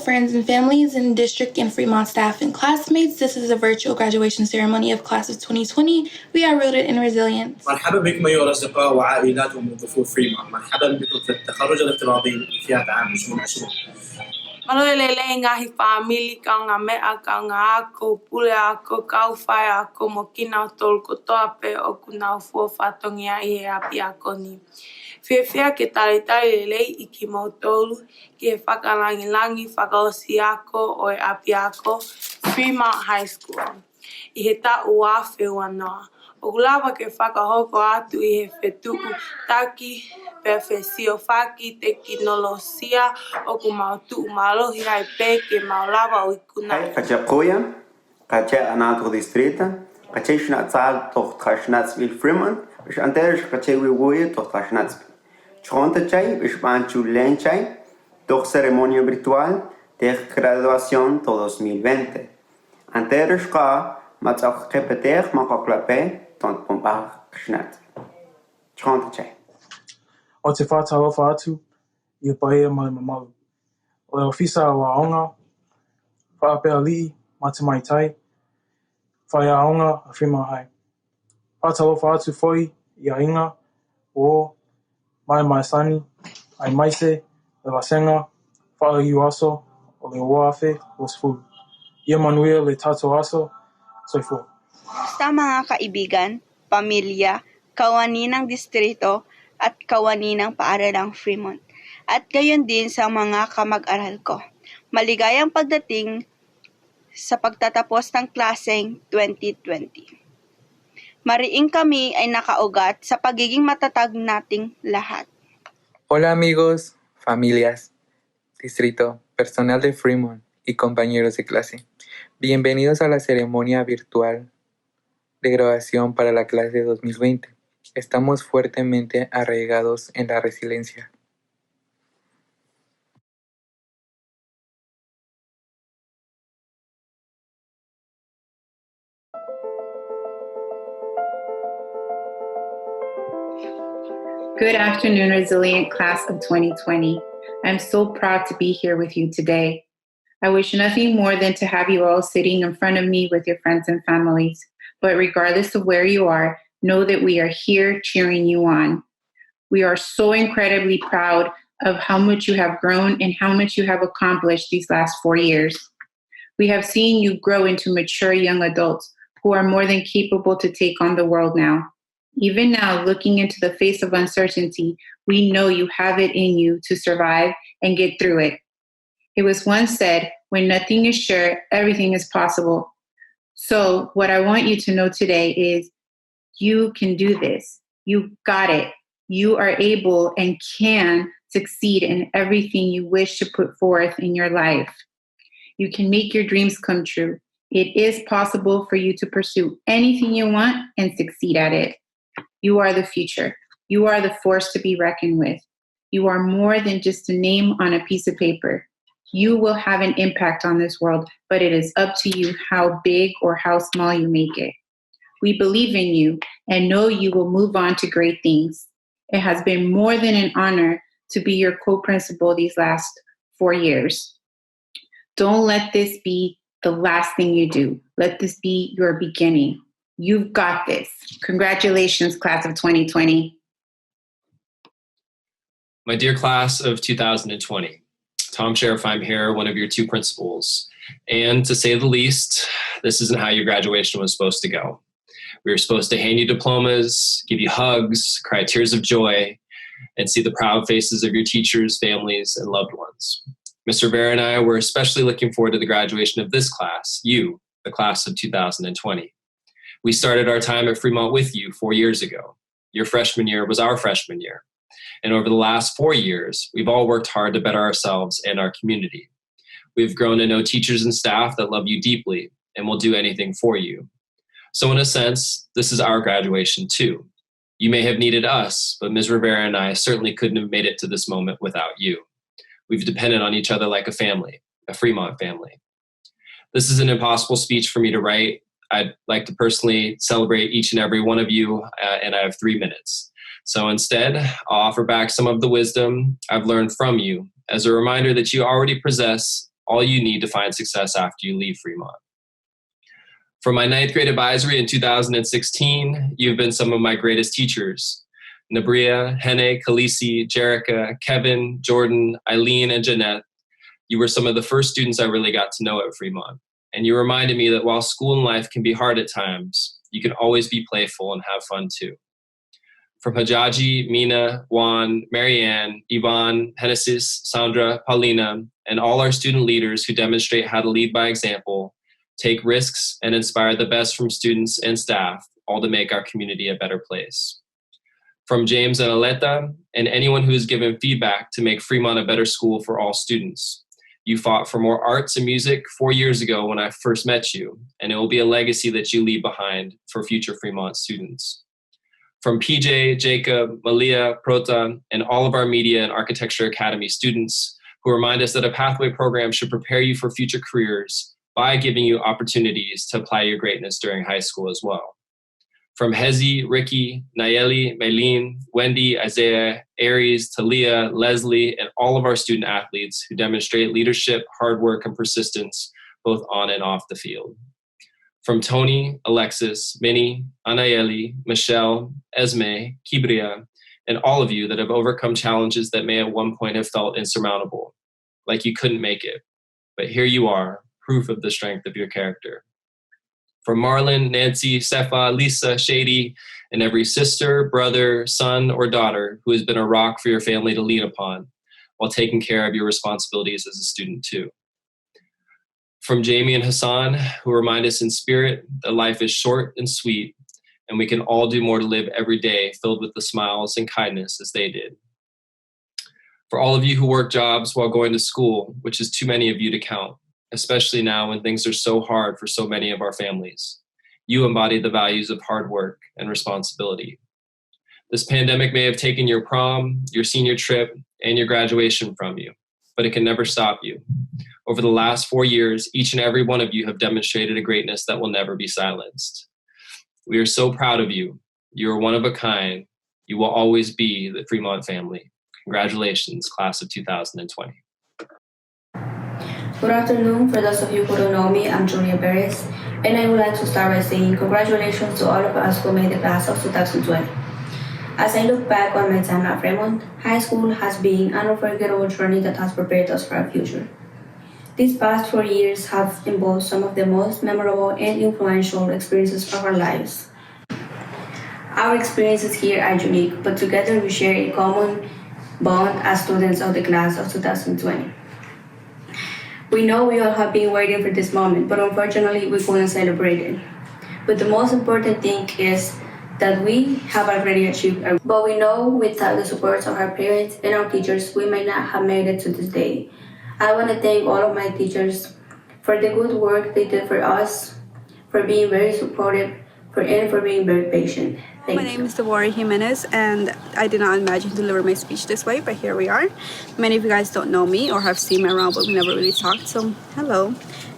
friends and families in district and Fremont staff and classmates. This is a virtual graduation ceremony of class of 2020. We are rooted in resilience. مرحبا بكم أيها الأصدقاء وعائلات وموظفو فريمونت. مرحبا بكم في التخرج الافتراضي لفئة عام 2020. Malolele ngahi family ka nga mea ka nga ako pule ako kaufai ako mokina tol ko toape o kuna fo fatongia I api ako ni. Fia ke talitali lele iki motolu ke whakalangi whakaosi ako o api ako Fremont High School. I he ta ua whiwa noa. O kulawa ke whakahoko atu I he whetuu taki perfesio whaki teknolosia o kumautu umalohi ai pe ke maulawa o ikuna. Kacha Koya, Kacha Anato Distrita, Kacha Schnatzal, Toch Schnatzville Fremont, Bish Anterisch Kacha Wiwoye, Toch Schnatzville. Chonta Chai, Bish Banchu Lenchai, Toch Ceremonia Virtual, de Graduación 2020. Anterisch Ka, Matzach Kepeter, Makaklape, Tont Pompach Schnatz. Chonta Chai. O te whātalofa atu, I paia mai mamalu. O le ofisa o aonga, whaapea li'i, mate mai tai, whai aonga a Fremont High. Whātalofa atu foi, I a inga, o mai sani, ai maise, le wasenga, wha iu aso, o le oafe, o sfu. Ia manuia le tato aso, soifo. Sa mga kaibigan, pamilya, kawani ng distrito, at kawani ng paaralang Fremont, at gayon din sa mga kamag-aral ko. Maligayang pagdating sa pagtatapos ng klaseng 2020. Mariing kami ay nakaugat sa pagiging matatag nating lahat. Hola amigos, familias, distrito, personal de Fremont y compañeros de clase. Bienvenidos a la ceremonia virtual de graduación para la clase 2020. Estamos fuertemente arraigados en la resiliencia. Good afternoon, resilient class of 2020. I'm so proud to be here with you today. I wish nothing more than to have you all sitting in front of me with your friends and families. But regardless of where you are, know that we are here cheering you on. We are so incredibly proud of how much you have grown and how much you have accomplished these last 4 years. We have seen you grow into mature young adults who are more than capable to take on the world now. Even now, looking into the face of uncertainty, we know you have it in you to survive and get through it. It was once said, when nothing is sure, everything is possible. So what I want you to know today is you can do this. You got it. You are able and can succeed in everything you wish to put forth in your life. You can make your dreams come true. It is possible for you to pursue anything you want and succeed at it. You are the future. You are the force to be reckoned with. You are more than just a name on a piece of paper. You will have an impact on this world, but it is up to you how big or how small you make it. We believe in you and know you will move on to great things. It has been more than an honor to be your co-principal these last 4 years. Don't let this be the last thing you do. Let this be your beginning. You've got this. Congratulations, class of 2020. My dear class of 2020, Tom Sheriff, I'm here, one of your 2 principals. And to say the least, this isn't how your graduation was supposed to go. We were supposed to hand you diplomas, give you hugs, cry tears of joy, and see the proud faces of your teachers, families, and loved ones. Mr. Rivera and I were especially looking forward to the graduation of this class, you, the class of 2020. We started our time at Fremont with you 4 years ago. Your freshman year was our freshman year. And over the last 4 years, we've all worked hard to better ourselves and our community. We've grown to know teachers and staff that love you deeply and will do anything for you. So in a sense, this is our graduation too. You may have needed us, but Ms. Rivera and I certainly couldn't have made it to this moment without you. We've depended on each other like a family, a Fremont family. This is an impossible speech for me to write. I'd like to personally celebrate each and every one of you, and I have 3 minutes. So instead, I'll offer back some of the wisdom I've learned from you as a reminder that you already possess all you need to find success after you leave Fremont. From my 9th grade advisory in 2016, you've been some of my greatest teachers. Nabria, Hene, Khaleesi, Jerica, Kevin, Jordan, Eileen, and Jeanette, you were some of the first students I really got to know at Fremont. And you reminded me that while school and life can be hard at times, you can always be playful and have fun too. From Hajaji, Mina, Juan, Marianne, Yvonne, Hennessis, Sandra, Paulina, and all our student leaders who demonstrate how to lead by example, take risks, and inspire the best from students and staff, all to make our community a better place. From James and Aleta, and anyone who has given feedback to make Fremont a better school for all students. You fought for more arts and music 4 years ago when I first met you, and it will be a legacy that you leave behind for future Fremont students. From PJ, Jacob, Malia, Prota, and all of our Media and Architecture Academy students who remind us that a pathway program should prepare you for future careers by giving you opportunities to apply your greatness during high school as well. From Hezi, Ricky, Nayeli, Maylene, Wendy, Isaiah, Aries, Talia, Leslie, and all of our student athletes who demonstrate leadership, hard work, and persistence both on and off the field. From Tony, Alexis, Minnie, Anayeli, Michelle, Esme, Kibria, and all of you that have overcome challenges that may at one point have felt insurmountable, like you couldn't make it. But here you are, proof of the strength of your character. From Marlon, Nancy, Sefa, Lisa, Shady, and every sister, brother, son, or daughter who has been a rock for your family to lean upon while taking care of your responsibilities as a student too. From Jamie and Hassan, who remind us in spirit that life is short and sweet, and we can all do more to live every day filled with the smiles and kindness as they did. For all of you who work jobs while going to school, which is too many of you to count, especially now when things are so hard for so many of our families, you embody the values of hard work and responsibility. This pandemic may have taken your prom, your senior trip, and your graduation from you, but it can never stop you. Over the last 4 years, each and every one of you have demonstrated a greatness that will never be silenced. We are so proud of you. You are one of a kind. You will always be the Fremont family. Congratulations, class of 2020. Good afternoon. For those of you who don't know me, I'm Julia Perez, and I would like to start by saying congratulations to all of us who made the class of 2020. As I look back on my time at Fremont, high school has been an unforgettable journey that has prepared us for our future. These past 4 years have involved some of the most memorable and influential experiences of our lives. Our experiences here are unique, but together we share a common bond as students of the class of 2020. We know we all have been waiting for this moment, but unfortunately we couldn't celebrate it. But the most important thing is that we have already achieved our goal. But we know without the support of our parents and our teachers, we might not have made it to this day. I want to thank all of my teachers for the good work they did for us, for being very supportive, and for being very patient. Thank you. My name is Deborah Jimenez, and I did not imagine to deliver my speech this way, but here we are. Many of you guys don't know me or have seen me around, but we never really talked, so hello.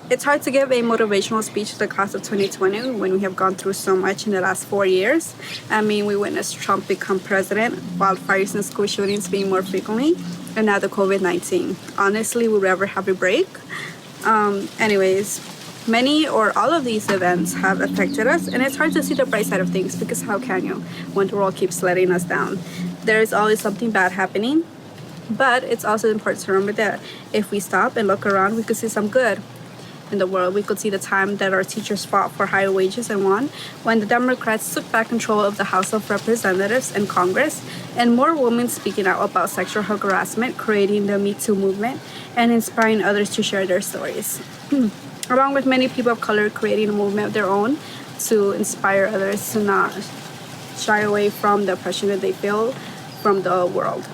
It's hard to give a motivational speech to the class of 2020 when we have gone through so much in the last 4 years. I mean, we witnessed Trump become president, wildfires and school shootings being more frequently, and now the COVID-19. Honestly, we'll never have a break. Anyways, many or all of these events have affected us, and it's hard to see the bright side of things because how can you when the world keeps letting us down? There is always something bad happening, but it's also important to remember that if we stop and look around, we could see some good in the world. We could see the time that our teachers fought for higher wages and won, when the Democrats took back control of the House of Representatives and Congress, and more women speaking out about sexual harassment, creating the Me Too movement, and inspiring others to share their stories. Along with many people of color creating a movement of their own to inspire others to not shy away from the oppression that they feel from the world.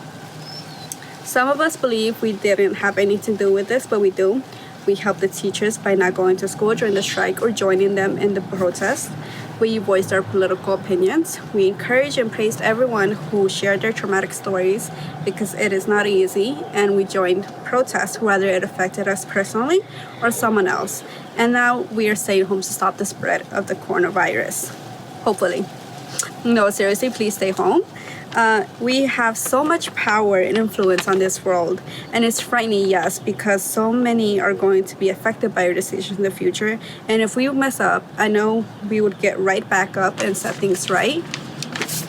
Some of us believe we didn't have anything to do with this, but we do. We helped the teachers by not going to school during the strike or joining them in the protest. We voiced our political opinions. We encouraged and praised everyone who shared their traumatic stories because it is not easy, and we joined protests whether it affected us personally or someone else. And now we are staying home to stop the spread of the coronavirus. Hopefully. No, seriously, please stay home. We have so much power and influence on this world, and it's frightening, yes, because so many are going to be affected by our decisions in the future. And if we mess up, I know we would get right back up and set things right.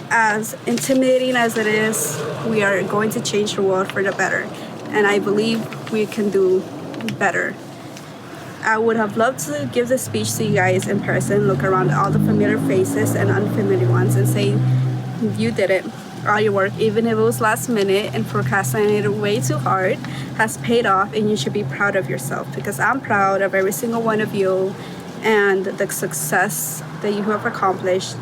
As intimidating as it is, we are going to change the world for the better, and I believe we can do better. I would have loved to give this speech to you guys in person, look around all the familiar faces and unfamiliar ones, and say, you did it. All your work, even if it was last minute and procrastinated way too hard, has paid off, and you should be proud of yourself, because I'm proud of every single one of you and the success that you have accomplished.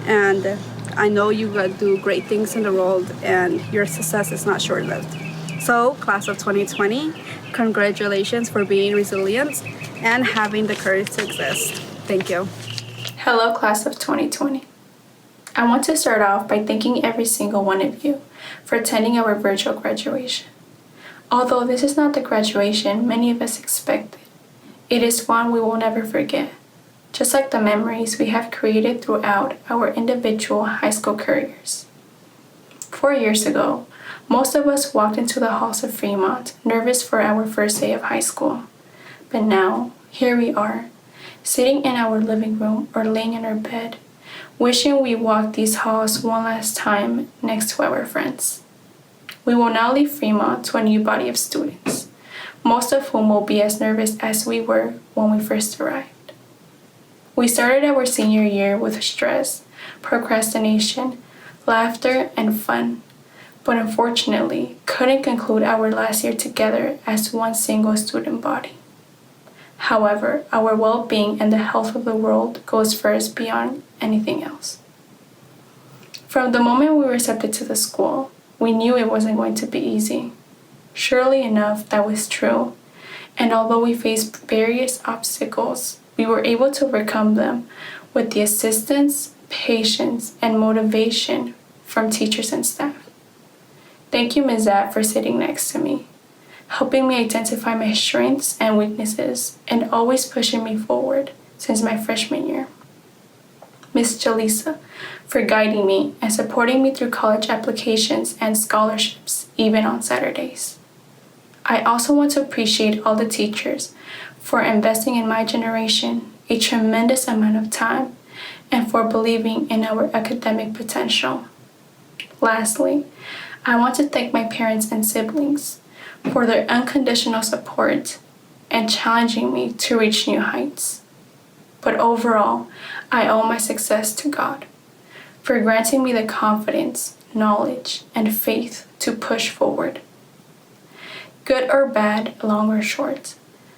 And I know you're going to do great things in the world, and your success is not short-lived. So, class of 2020, congratulations for being resilient and having the courage to exist. Thank you. Hello, class of 2020. I want to start off by thanking every single one of you for attending our virtual graduation. Although this is not the graduation many of us expected, it is one we will never forget, just like the memories we have created throughout our individual high school careers. 4 years ago, most of us walked into the halls of Fremont nervous for our first day of high school. But now, here we are, sitting in our living room or laying in our bed, wishing we walked these halls one last time next to our friends. We will now leave Fremont to a new body of students, most of whom will be as nervous as we were when we first arrived. We started our senior year with stress, procrastination, laughter, and fun, but unfortunately couldn't conclude our last year together as one single student body. However, our well-being and the health of the world goes first beyond anything else. From the moment we were accepted to the school, we knew it wasn't going to be easy. Surely enough, that was true. And although we faced various obstacles, we were able to overcome them with the assistance, patience, and motivation from teachers and staff. Thank you, Ms. Zapp, for sitting next to me, helping me identify my strengths and weaknesses, and always pushing me forward since my freshman year. Ms. Jalisa, for guiding me and supporting me through college applications and scholarships, even on Saturdays. I also want to appreciate all the teachers for investing in my generation a tremendous amount of time and for believing in our academic potential. Lastly, I want to thank my parents and siblings for their unconditional support and challenging me to reach new heights. But overall, I owe my success to God for granting me the confidence, knowledge, and faith to push forward. Good or bad, long or short,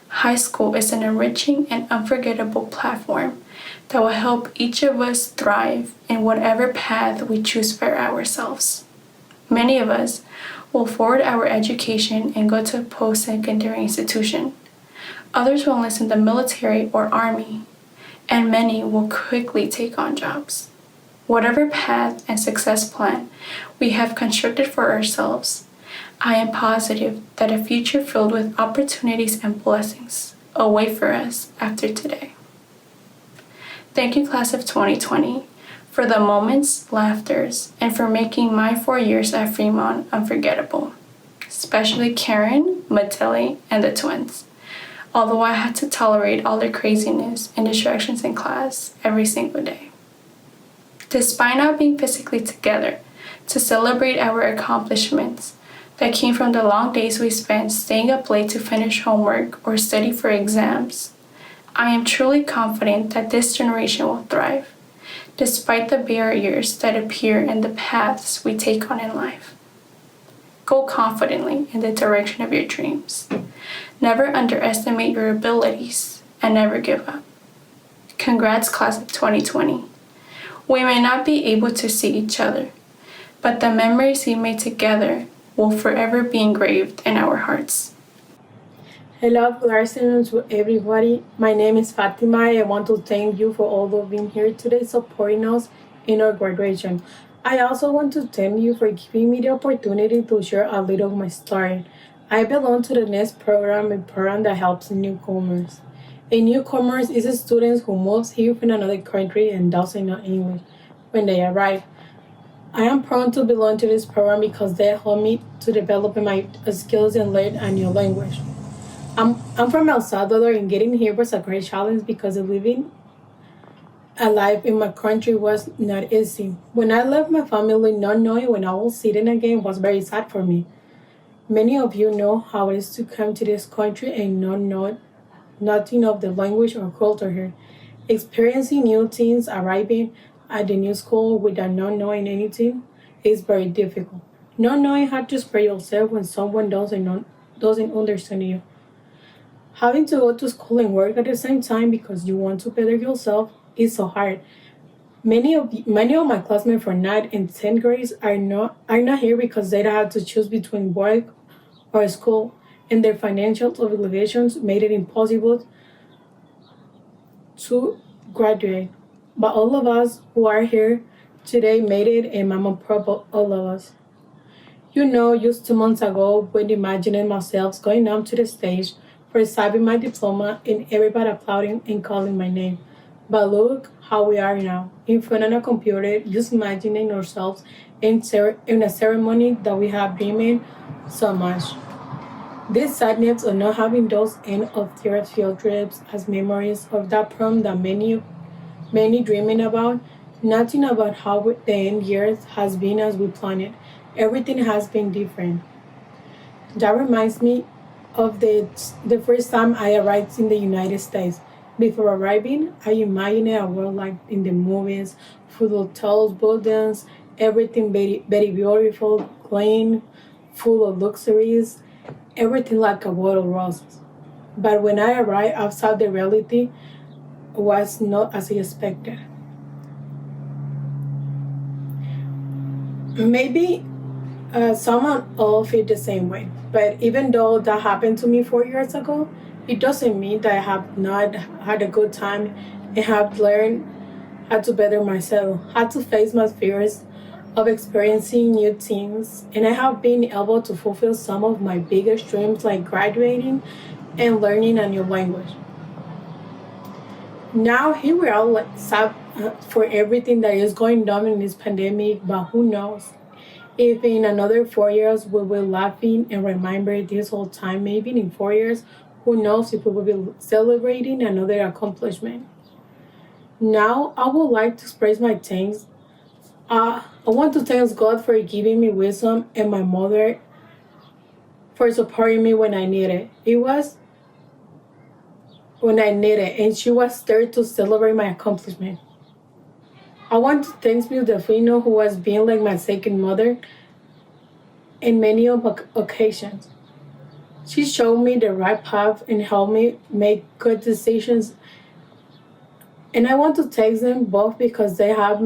high school is an enriching and unforgettable platform that will help each of us thrive in whatever path we choose for ourselves. Many of us will forward our education and go to a post-secondary institution. Others will enlist in the military or army, and many will quickly take on jobs. Whatever path and success plan we have constructed for ourselves, I am positive that a future filled with opportunities and blessings await for us after today. Thank you, class of 2020, for the moments, laughters, and for making my 4 years at Fremont unforgettable, especially Karen, Matilde, and the twins, although I had to tolerate all their craziness and distractions in class every single day. Despite not being physically together to celebrate our accomplishments that came from the long days we spent staying up late to finish homework or study for exams, I am truly confident that this generation will thrive, despite the barriers that appear in the paths we take on in life. Go confidently in the direction of your dreams. Never underestimate your abilities and never give up. Congrats, class of 2020. We may not be able to see each other, but the memories we made together will forever be engraved in our hearts. Hello, good afternoon to everybody. My name is Fatima. I want to thank you for all of being here today supporting us in our graduation. I also want to thank you for giving me the opportunity to share a little of my story. I belong to the NEST program, a program that helps newcomers. A newcomer is a student who moves here from another country and doesn't know English when they arrive. I am proud to belong to this program because they help me to develop my skills and learn a new language. I'm from El Salvador, and getting here was a great challenge because living a life in my country was not easy. When I left my family, not knowing when I was sitting again was very sad for me. Many of you know how it is to come to this country and not know nothing of the language or culture here. Experiencing new things, arriving at the new school without not knowing anything is very difficult. Not knowing how to express yourself when someone doesn't understand you. Having to go to school and work at the same time because you want to better yourself is so hard. Many of my classmates from 9th and 10th grades are not here because they have to choose between work or school, and their financial obligations made it impossible to graduate. But all of us who are here today made it, and I'm proud of all of us. You know, just 2 months ago, when imagining myself going up to the stage for receiving my diploma and everybody applauding and calling my name. But look how we are now, in front of a computer, just imagining ourselves in a ceremony that we have dreamed so much. This sadness of not having those end of year field trips as memories of that prom that many dreaming about, nothing about how the end years has been as we planned it. Everything has been different. That reminds me of the first time I arrived in the United States. Before arriving, I imagined a world like in the movies, full of tall buildings, everything very, very beautiful, clean, full of luxuries, everything like a world of roses. But when I arrived outside, the reality was not as I expected. Maybe someone all feel the same way, but even though that happened to me 4 years ago, it doesn't mean that I have not had a good time and have learned how to better myself, how to face my fears of experiencing new things, and I have been able to fulfill some of my biggest dreams like graduating and learning a new language. Now here we are like sad for everything that is going on in this pandemic, but who knows? If in another 4 years we will laughing and remember this whole time, maybe in 4 years, who knows if we will be celebrating another accomplishment. Now I would like to express my thanks. I want to thank God for giving me wisdom and my mother for supporting me when I needed. It was when I needed, and she was there to celebrate my accomplishment. I want to thank Miss Delfino, who has been like my second mother in many occasions. She showed me the right path and helped me make good decisions. And I want to thank them both because they have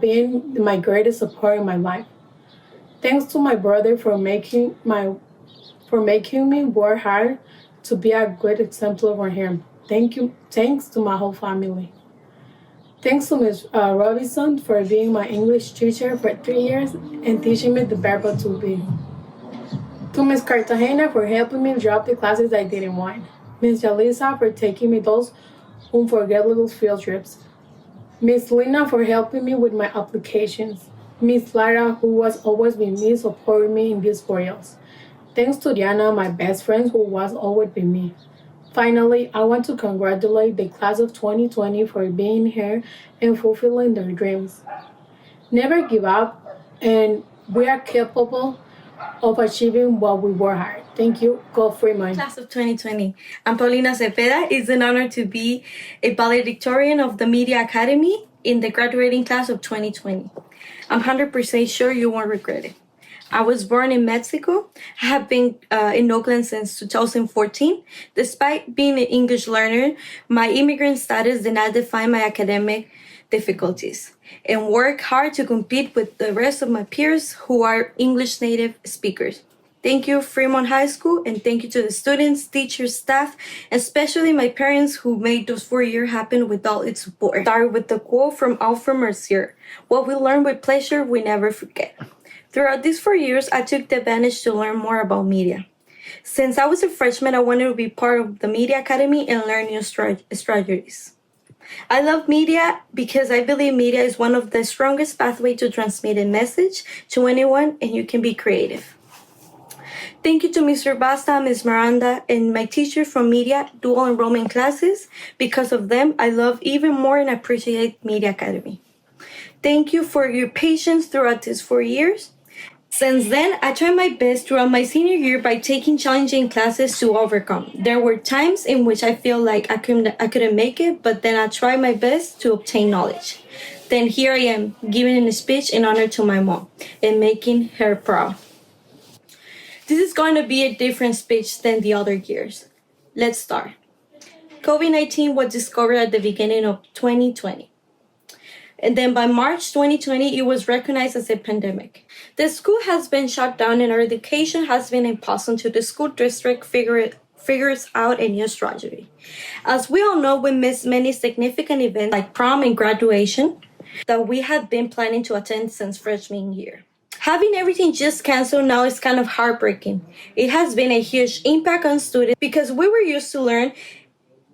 been my greatest support in my life. Thanks to my brother for making me work hard to be a good example for him. Thanks to my whole family. Thanks to Ms. Robinson for being my English teacher for 3 years and teaching me the verb to be. To Ms. Cartagena for helping me drop the classes I didn't want. Ms. Jalisa for taking me those unforgettable field trips. Ms. Lina for helping me with my applications. Ms. Lara, who was always with me, supporting me in these 4 years. Thanks to Diana, my best friend, who was always with me. Finally, I want to congratulate the class of 2020 for being here and fulfilling their dreams. Never give up, and we are capable of achieving what we work hard. Thank you. Go Fremont. Class of 2020. I'm Paulina Cepeda. It's an honor to be a valedictorian of the Media Academy in the graduating class of 2020. I'm 100% sure you won't regret it. I was born in Mexico. I have been in Oakland since 2014. Despite being an English learner, my immigrant status did not define my academic difficulties, and work hard to compete with the rest of my peers who are English native speakers. Thank you, Fremont High School, and thank you to the students, teachers, staff, especially my parents who made those 4 years happen with all its support. Start with the quote from Alfred Mercier: "What we learn with pleasure, we never forget." Throughout these 4 years, I took the advantage to learn more about media. Since I was a freshman, I wanted to be part of the Media Academy and learn new strategies. I love media because I believe media is one of the strongest pathways to transmit a message to anyone, and you can be creative. Thank you to Mr. Basta, Ms. Miranda, and my teachers from media dual enrollment classes. Because of them, I love even more and appreciate Media Academy. Thank you for your patience throughout these 4 years. Since then, I tried my best throughout my senior year by taking challenging classes to overcome. There were times in which I feel like I couldn't make it, but then I tried my best to obtain knowledge. Then here I am, giving a speech in honor to my mom and making her proud. This is going to be a different speech than the other years. Let's start. COVID-19 was discovered at the beginning of 2020. And then by March 2020, it was recognized as a pandemic. The school has been shut down and our education has been impossible until the school district figures out a new strategy. As we all know, we missed many significant events like prom and graduation that we had been planning to attend since freshman year. Having everything just canceled now is kind of heartbreaking. It has been a huge impact on students because we were used to learn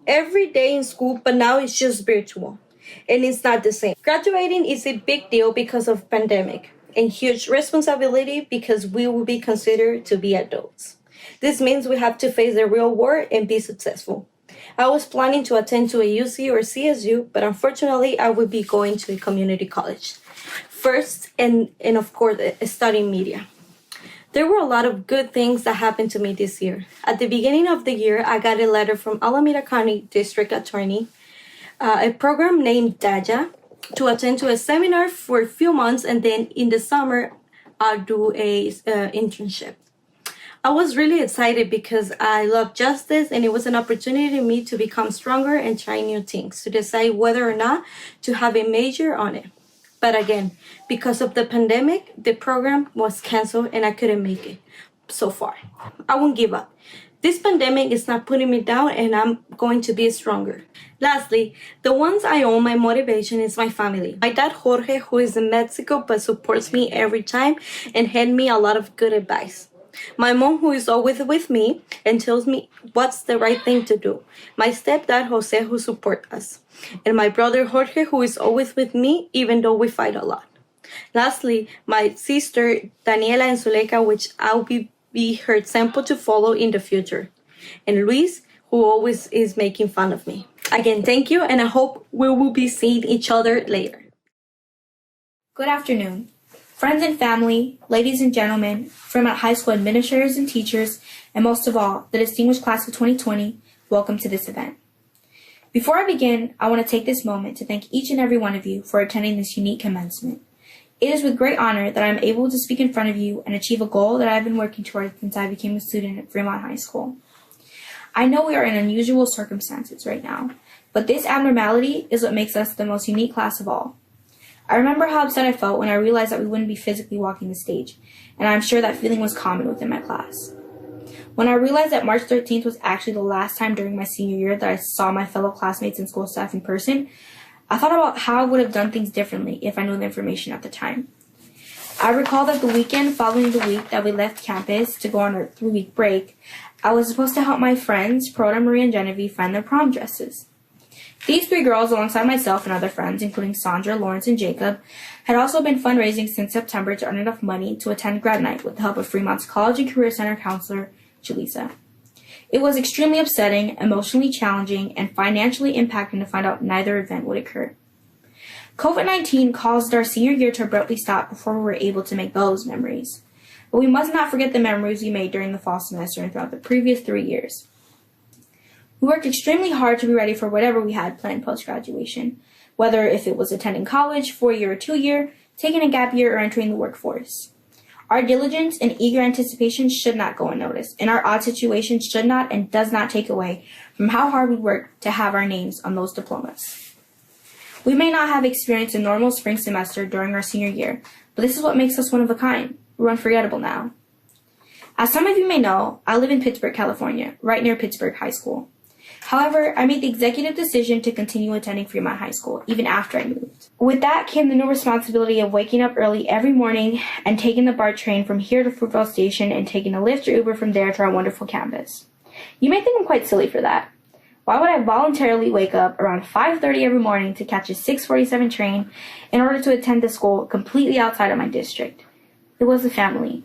every day in school, but now it's just virtual. And it's not the same. Graduating is a big deal because of pandemic and huge responsibility because we will be considered to be adults. This means we have to face the real world and be successful. I was planning to attend to a UC or CSU, but unfortunately I will be going to a community college. First, and of course, studying media. There were a lot of good things that happened to me this year. At the beginning of the year, I got a letter from Alameda County District Attorney, a program named DAJA, to attend to a seminar for a few months, and then in the summer, I'll do a internship. I was really excited because I love justice, and it was an opportunity for me to become stronger and try new things, to decide whether or not to have a major on it. But again, because of the pandemic, the program was canceled and I couldn't make it so far. I won't give up. This pandemic is not putting me down and I'm going to be stronger. Lastly, the ones I owe my motivation is my family. My dad, Jorge, who is in Mexico but supports me every time and hand me a lot of good advice. My mom, who is always with me and tells me what's the right thing to do. My stepdad, Jose, who supports us. And my brother, Jorge, who is always with me even though we fight a lot. Lastly, my sister, Daniela and Zuleika, which I'll be her example to follow in the future. And Luis, who always is making fun of me. Again, thank you, and I hope we will be seeing each other later. Good afternoon. Friends and family, ladies and gentlemen, Fremont High School administrators and teachers, and most of all, the distinguished class of 2020, welcome to this event. Before I begin, I want to take this moment to thank each and every one of you for attending this unique commencement. It is with great honor that I am able to speak in front of you and achieve a goal that I have been working towards since I became a student at Fremont High School. I know we are in unusual circumstances right now, but this abnormality is what makes us the most unique class of all. I remember how upset I felt when I realized that we wouldn't be physically walking the stage, and I'm sure that feeling was common within my class. When I realized that March 13th was actually the last time during my senior year that I saw my fellow classmates and school staff in person, I thought about how I would have done things differently if I knew the information at the time. I recall that the weekend following the week that we left campus to go on our 3-week break, I was supposed to help my friends, Proda, Marie, and Genevieve, find their prom dresses. These 3 girls, alongside myself and other friends, including Sandra, Lawrence, and Jacob, had also been fundraising since September to earn enough money to attend grad night with the help of Fremont's College and Career Center counselor, Jaleesa. It was extremely upsetting, emotionally challenging, and financially impacting to find out neither event would occur. COVID-19 caused our senior year to abruptly stop before we were able to make those memories. But we must not forget the memories we made during the fall semester and throughout the previous 3 years. We worked extremely hard to be ready for whatever we had planned post-graduation, whether if it was attending college, 4-year or 2-year, taking a gap year, or entering the workforce. Our diligence and eager anticipation should not go unnoticed, and our odd situation should not and does not take away from how hard we worked to have our names on those diplomas. We may not have experienced a normal spring semester during our senior year, but this is what makes us one of a kind. We're unforgettable now. As some of you may know, I live in Pittsburgh, California, right near Pittsburgh High School. However, I made the executive decision to continue attending Fremont High School, even after I moved. With that came the new responsibility of waking up early every morning and taking the BART train from here to FOOTHILL Station and taking a Lyft or Uber from there to our wonderful campus. You may think I'm quite silly for that. Why would I voluntarily wake up around 5:30 every morning to catch a 6:47 train in order to attend a school completely outside of my district? It was the family.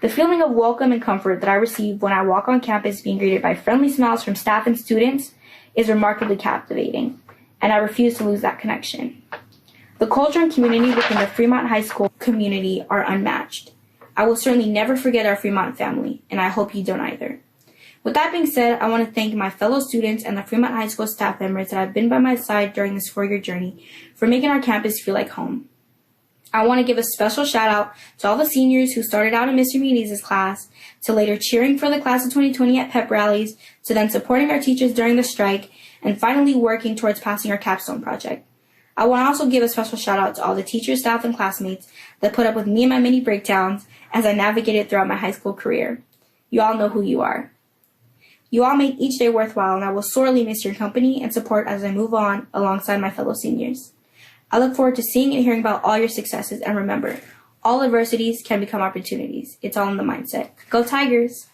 The feeling of welcome and comfort that I receive when I walk on campus being greeted by friendly smiles from staff and students is remarkably captivating, and I refuse to lose that connection. The culture and community within the Fremont High School community are unmatched. I will certainly never forget our Fremont family, and I hope you don't either. With that being said, I want to thank my fellow students and the Fremont High School staff members that have been by my side during this 4-year journey for making our campus feel like home. I want to give a special shout out to all the seniors who started out in Mr. Muniz' class, to later cheering for the class of 2020 at pep rallies, to then supporting our teachers during the strike, and finally working towards passing our capstone project. I want to also give a special shout out to all the teachers, staff, and classmates that put up with me and my many breakdowns as I navigated throughout my high school career. You all know who you are. You all make each day worthwhile, and I will sorely miss your company and support as I move on alongside my fellow seniors. I look forward to seeing and hearing about all your successes, and remember, all adversities can become opportunities. It's all in the mindset. Go Tigers!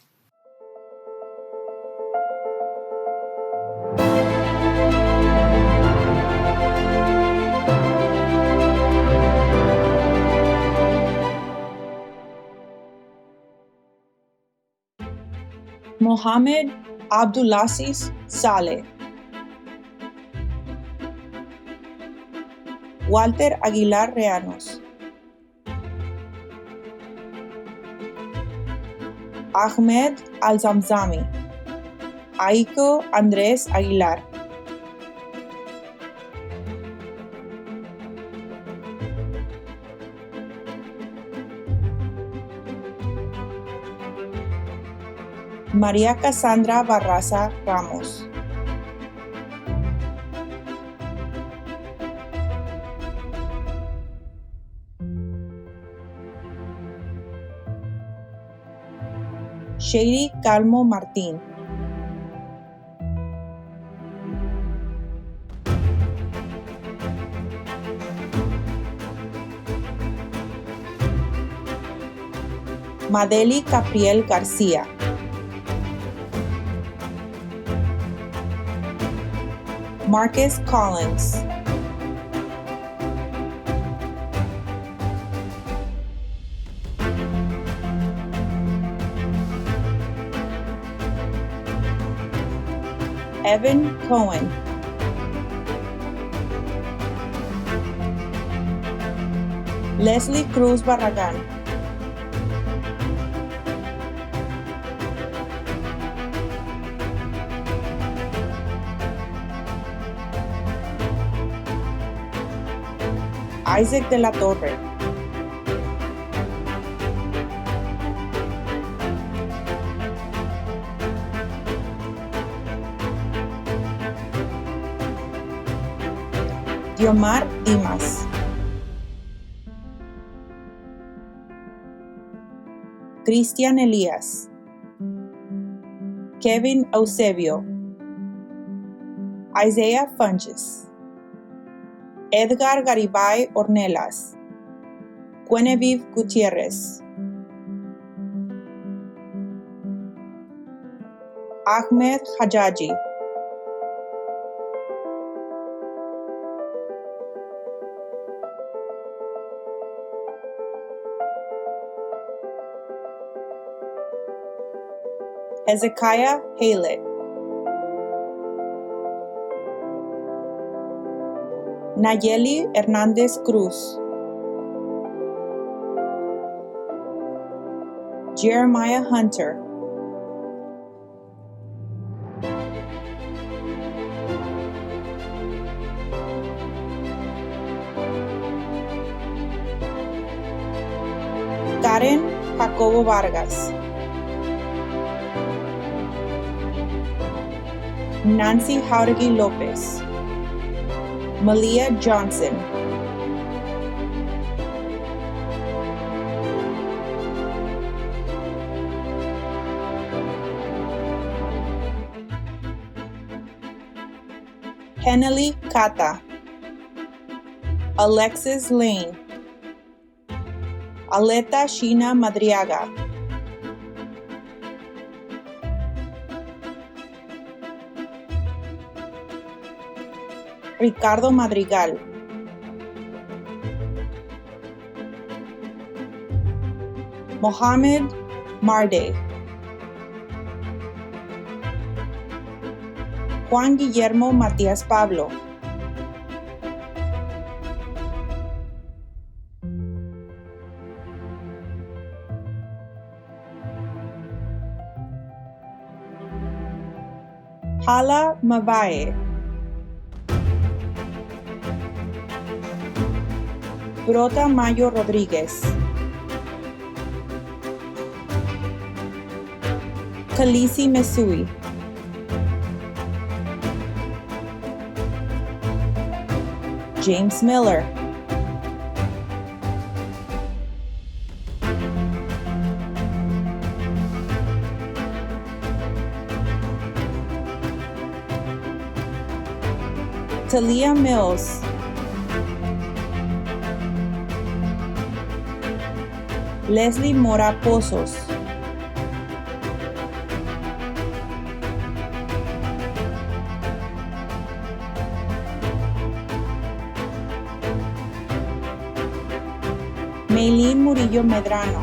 Mohammed Abdulaziz Saleh, Walter Aguilar Reanos, Ahmed Al-Zamzami, Aiko Andrés Aguilar, María Cassandra Barraza Ramos, Shady Calmo Martín, Madeli Capriel García, Marcus Collins, Evan Cohen, Leslie Cruz Barragán, Isaac de la Torre, Diomar Dimas, Cristian Elías, Kevin Eusebio, Isaiah Funches, Edgar Garibay Ornelas, Guinevere Gutierrez, Ahmed Hajaji, Hezekiah Haylett, Nayeli Hernandez Cruz, Jeremiah Hunter, Karen Jacobo Vargas, Nancy Jauregui Lopez, Malia Johnson, Henely Kata, Alexis Lane, Aleta Sheena Madriaga, Ricardo Madrigal. Mohamed Marde. Juan Guillermo Matías Pablo. Hala Mavae. Brota Mayo Rodríguez. Khaleesi Mesui. James Miller. Talia Mills. Leslie Mora Pozos. Maylene Murillo Medrano.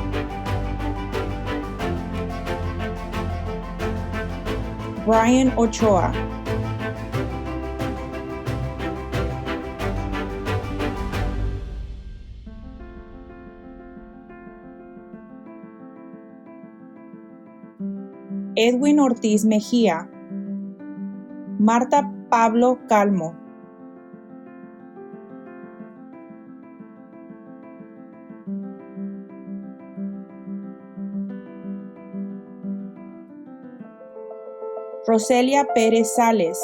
Brian Ochoa. Edwin Ortiz Mejía. Marta Pablo Calmo. Roselia Pérez Sales.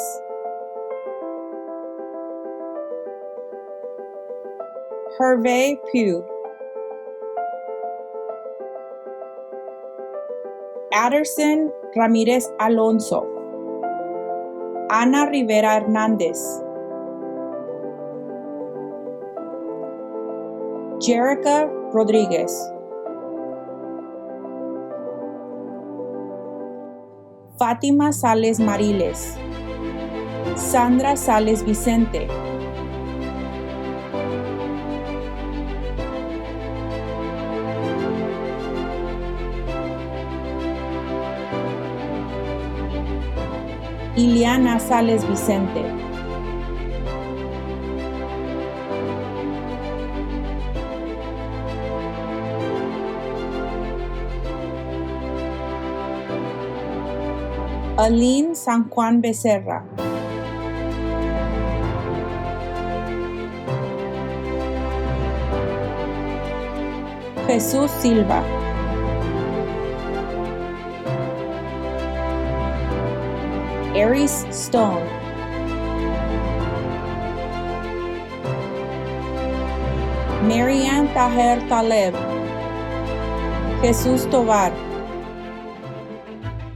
Hervé Pugh. Aderson Ramírez Alonso. Ana Rivera Hernández. Jerica Rodríguez. Fátima Sales Mariles. Sandra Sales Vicente. Iliana Sales Vicente. Aline San Juan Becerra. Jesús Silva. Aries Stone. Marianne Taher Taleb. Jesús Tovar.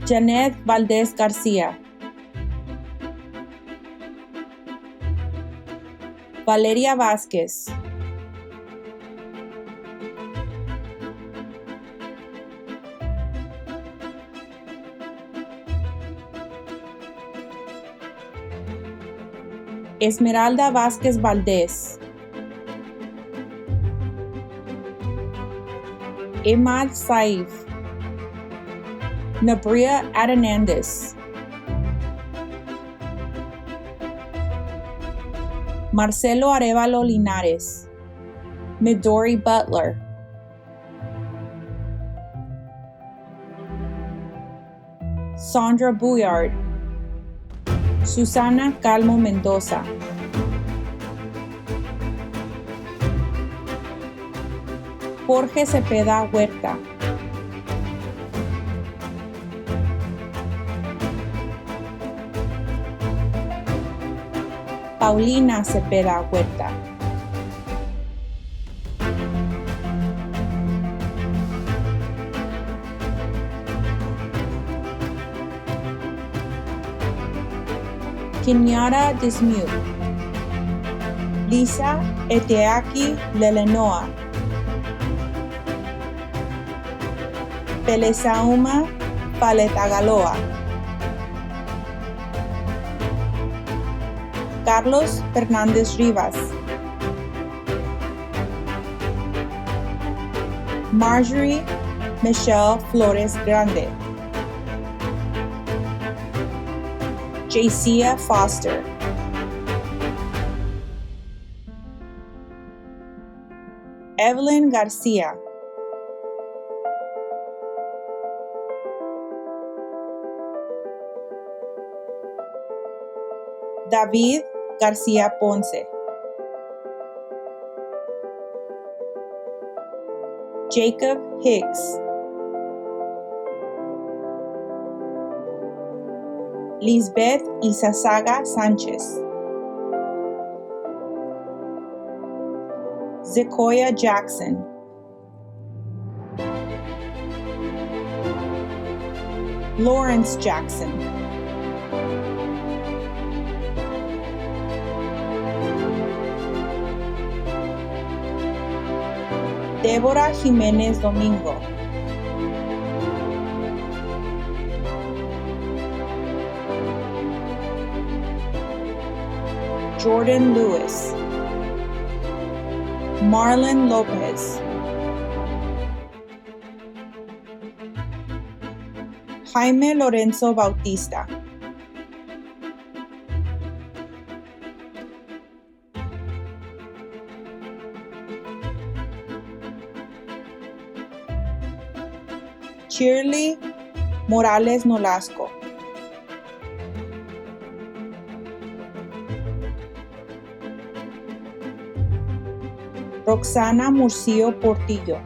Janet Valdez García. Valeria Vázquez. Esmeralda Vázquez Valdez. Imad Saif. Nabria Adanandis. Marcelo Arevalo Linares. Midori Butler. Sandra Bouillard. Susana Calmo Mendoza. Jorge Cepeda Huerta. Paulina Cepeda Huerta. Kinyara Dismute. Lisa Eteaki Lelenoa. Pelesauma Paletagaloa. Carlos Fernández Rivas, Marjorie Michelle Flores Grande, Jacia Foster, Evelyn Garcia, David Garcia Ponce, Jacob Hicks, Lisbeth Isasaga Sanchez, Zekoya Jackson, Lawrence Jackson, Débora Jiménez Domingo, Jordan Lewis, Marlon Lopez, Jaime Lorenzo Bautista, Shirley Morales Nolasco, Roxana Murcio Portillo,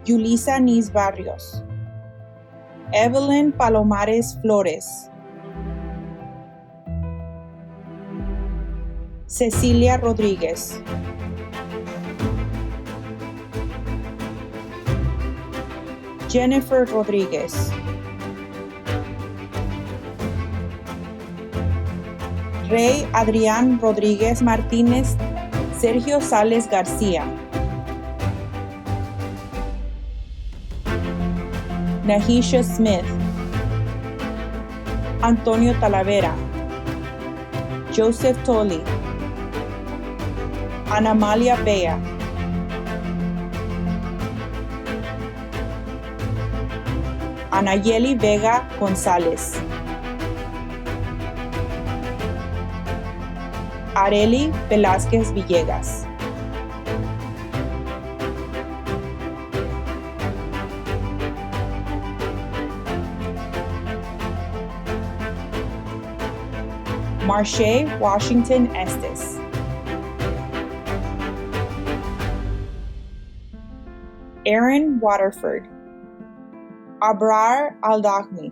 Yulisa Nis Barrios, Evelyn Palomares Flores, Cecilia Rodríguez, Jennifer Rodríguez, Rey Adrián Rodríguez Martínez, Sergio Sales García, Nahisha Smith, Antonio Talavera, Joseph Tolley, Anamalia Bea, Anayeli Vega González, Areli Velázquez Villegas, Marche Washington Estes, Aaron Waterford, Abrar Aldahmi,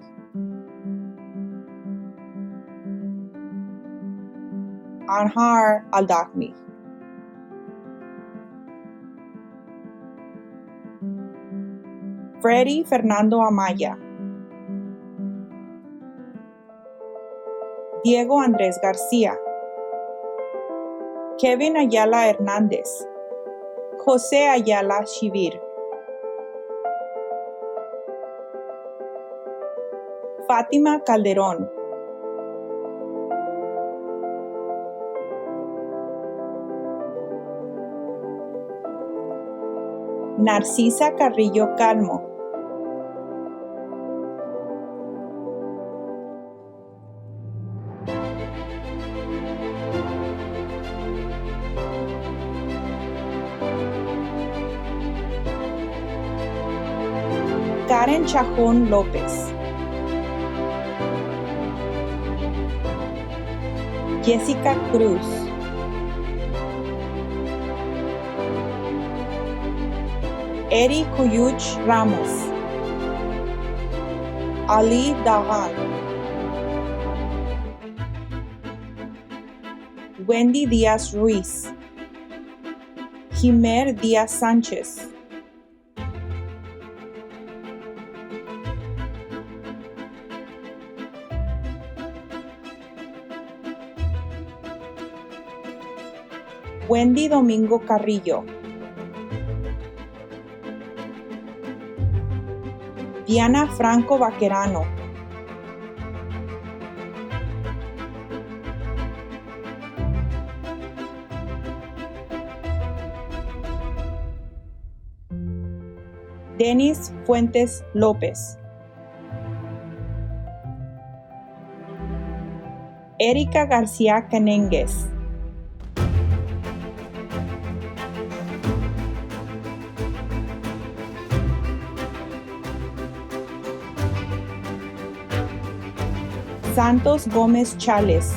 Anhar Aldahmi, Freddy Fernando Amaya, Diego Andrés García, Kevin Ayala Hernández, José Ayala Shivir, Fátima Calderón, Narcisa Carrillo Calmo, Karen Chajón López, Jessica Cruz, Eri Cuyuch Ramos, Ali Dahan, Wendy Díaz Ruiz, Jimer Díaz Sánchez, Wendy Domingo Carrillo, Diana Franco Vaquerano, Denis Fuentes López, Erika García Canengues, Santos Gómez Chales,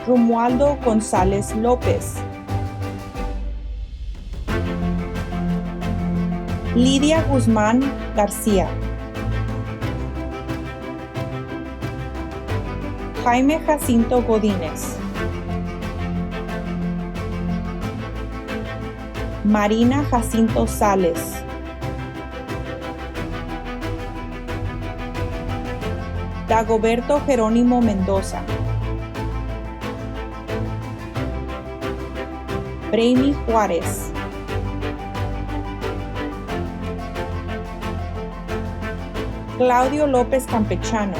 Romualdo González López, Lidia Guzmán García, Jaime Jacinto Godínez, Marina Jacinto Sales, Dagoberto Jerónimo Mendoza, Brainy Juárez, Claudio López Campechano,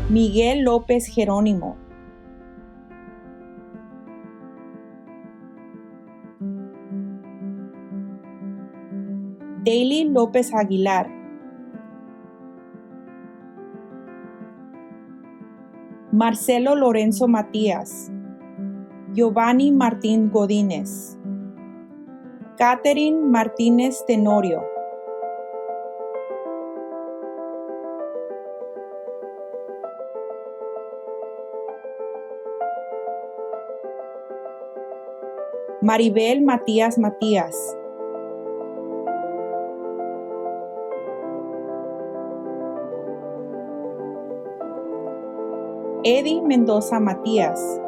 Miguel López Jerónimo, Daily López Aguilar, Marcelo Lorenzo Matías, Giovanni Martín Godínez, Catherine Martínez Tenorio, Maribel Matías Matías, Eddie Mendoza Matías,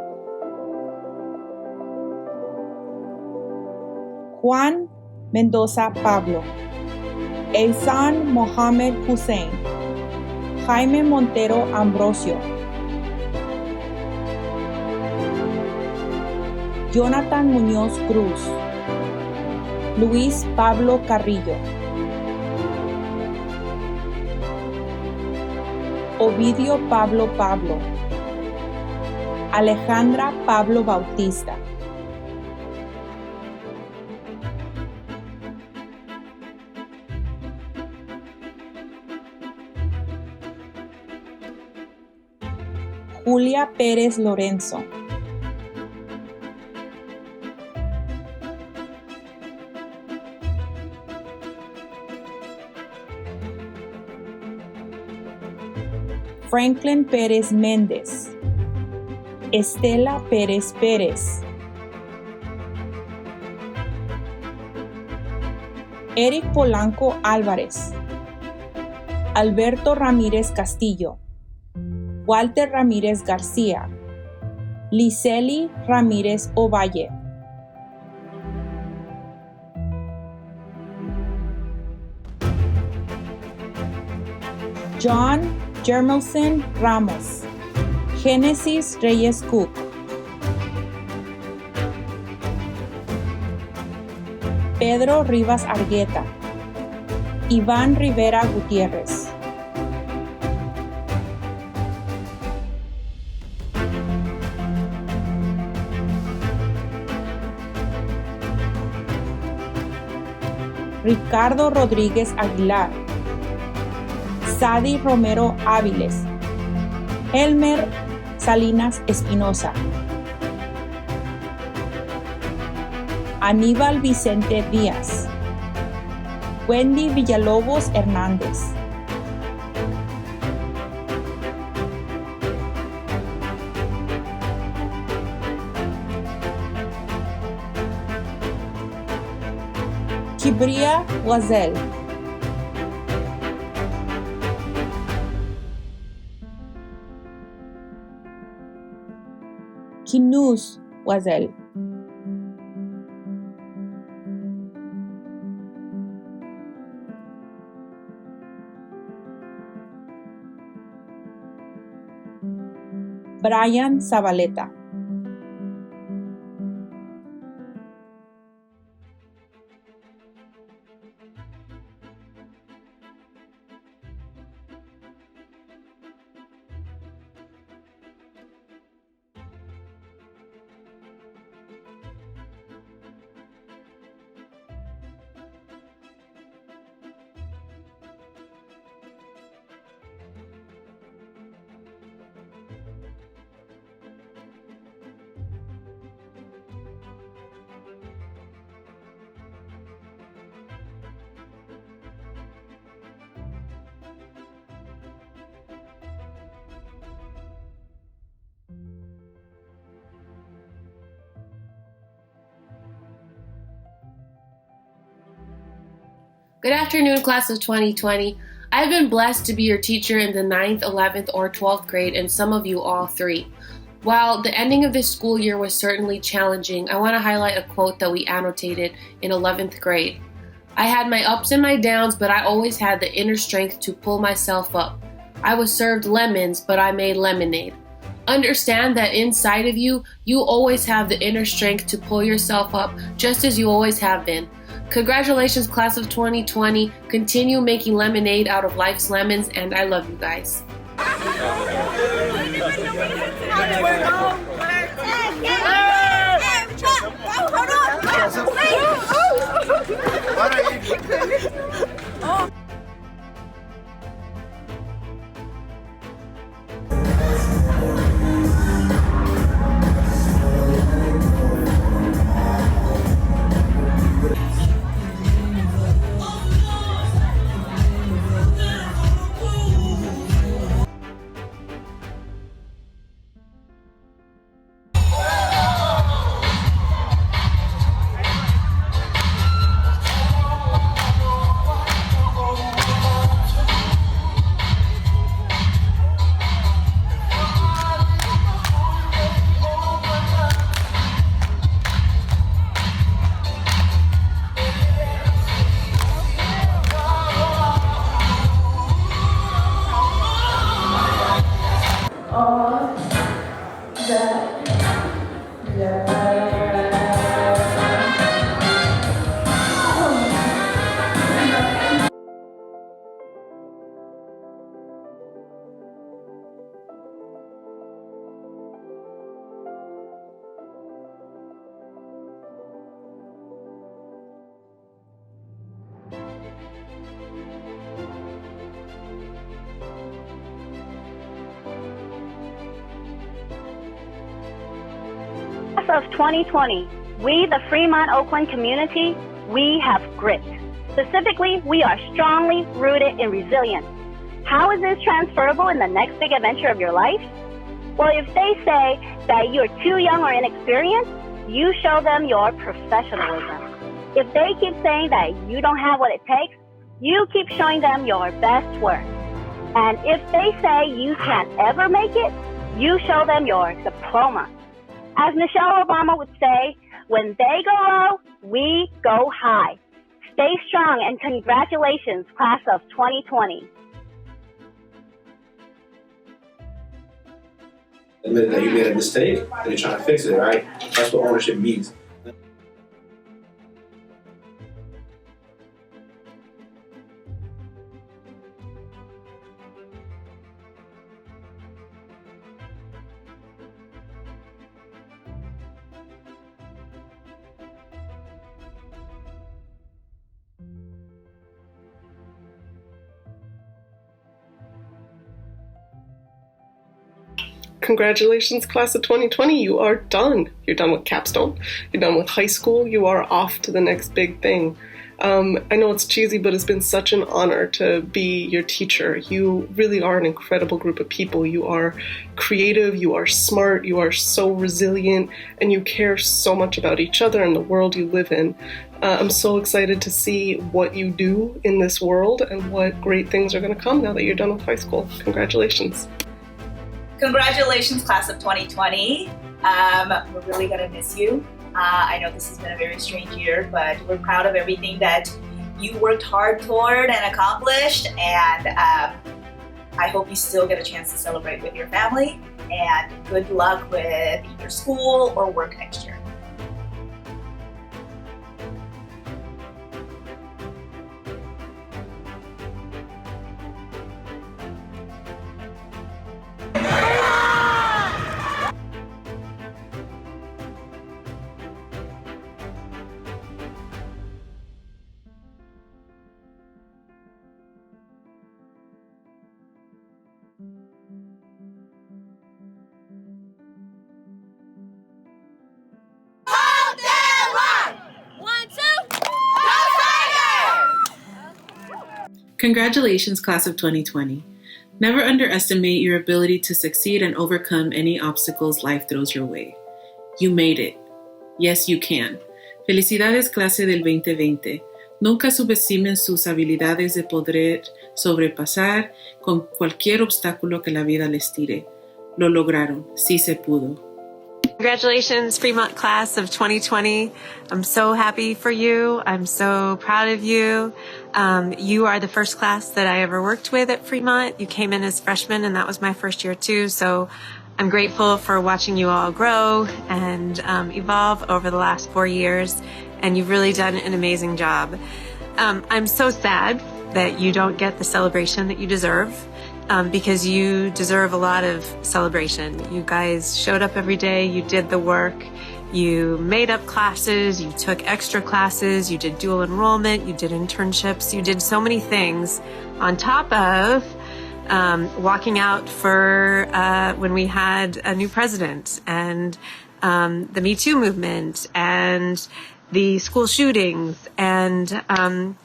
Juan Mendoza Pablo, Ehsan Mohamed Hussein, Jaime Montero Ambrosio, Jonathan Muñoz Cruz, Luis Pablo Carrillo, Ovidio Pablo Pablo, Alejandra Pablo Bautista, Julia Pérez Lorenzo, Franklin Pérez Méndez, Estela Pérez Pérez, Eric Polanco Álvarez, Alberto Ramírez Castillo, Walter Ramírez García, Liseli Ramírez Ovalle, John Jermelson Ramos, Génesis Reyes Cook, Pedro Rivas Argueta, Iván Rivera Gutiérrez, Ricardo Rodríguez Aguilar, Sadi Romero Áviles, Elmer Salinas Espinosa, Aníbal Vicente Díaz, Wendy Villalobos Hernández, Kibria Wazel, Kinuz Wazel, Brian Zabaleta, Good afternoon, class of 2020. I've been blessed to be your teacher in the 9th, 11th, or 12th grade, and some of you all three. While the ending of this school year was certainly challenging, I want to highlight a quote that we annotated in 11th grade. I had my ups and my downs, but I always had the inner strength to pull myself up. I was served lemons, but I made lemonade. Understand that inside of you, you always have the inner strength to pull yourself up, just as you always have been. Congratulations, class of 2020. Continue making lemonade out of life's lemons, and I love you guys. Class of 2020, we, the Fremont Oakland community, we have grit. Specifically, we are strongly rooted in resilience. How is this transferable in the next big adventure of your life? Well, if they say that you're too young or inexperienced, you show them your professionalism. If they keep saying that you don't have what it takes, you keep showing them your best work. And if they say you can't ever make it, you show them your diploma. As Michelle Obama would say, when they go low, we go high. Stay strong and congratulations, class of 2020. Admit that you made a mistake and you're trying to fix it, right? That's what ownership means. Congratulations, class of 2020, you are done. You're done with capstone, you're done with high school, you are off to the next big thing. I know it's cheesy, but it's been such an honor to be your teacher. You really are an incredible group of people. You are creative, you are smart, you are so resilient, and you care so much about each other and the world you live in. I'm so excited to see what you do in this world and what great things are going to come now that you're done with high school. Congratulations. Congratulations, class of 2020. We're really going to miss you. I know this has been a very strange year, but we're proud of everything that you worked hard toward and accomplished. And I hope you still get a chance to celebrate with your family. And good luck with either school or work next year. Congratulations, class of 2020. Never underestimate your ability to succeed and overcome any obstacles life throws your way. You made it. Yes, you can. Felicidades, clase del 2020. Nunca subestimen sus habilidades de poder sobrepasar con cualquier obstáculo que la vida les tire. Lo lograron. Sí se pudo. Congratulations, Fremont class of 2020. I'm so happy for you. I'm so proud of you. You are the first class that I ever worked with at Fremont. You came in as freshmen, and that was my first year too. So I'm grateful for watching you all grow and evolve over the last 4 years. And you've really done an amazing job. I'm so sad that you don't get the celebration that you deserve. Because you deserve a lot of celebration. You guys showed up every day, you did the work, you made up classes, you took extra classes, you did dual enrollment, you did internships, you did so many things on top of walking out for when we had a new president and the Me Too movement and the school shootings and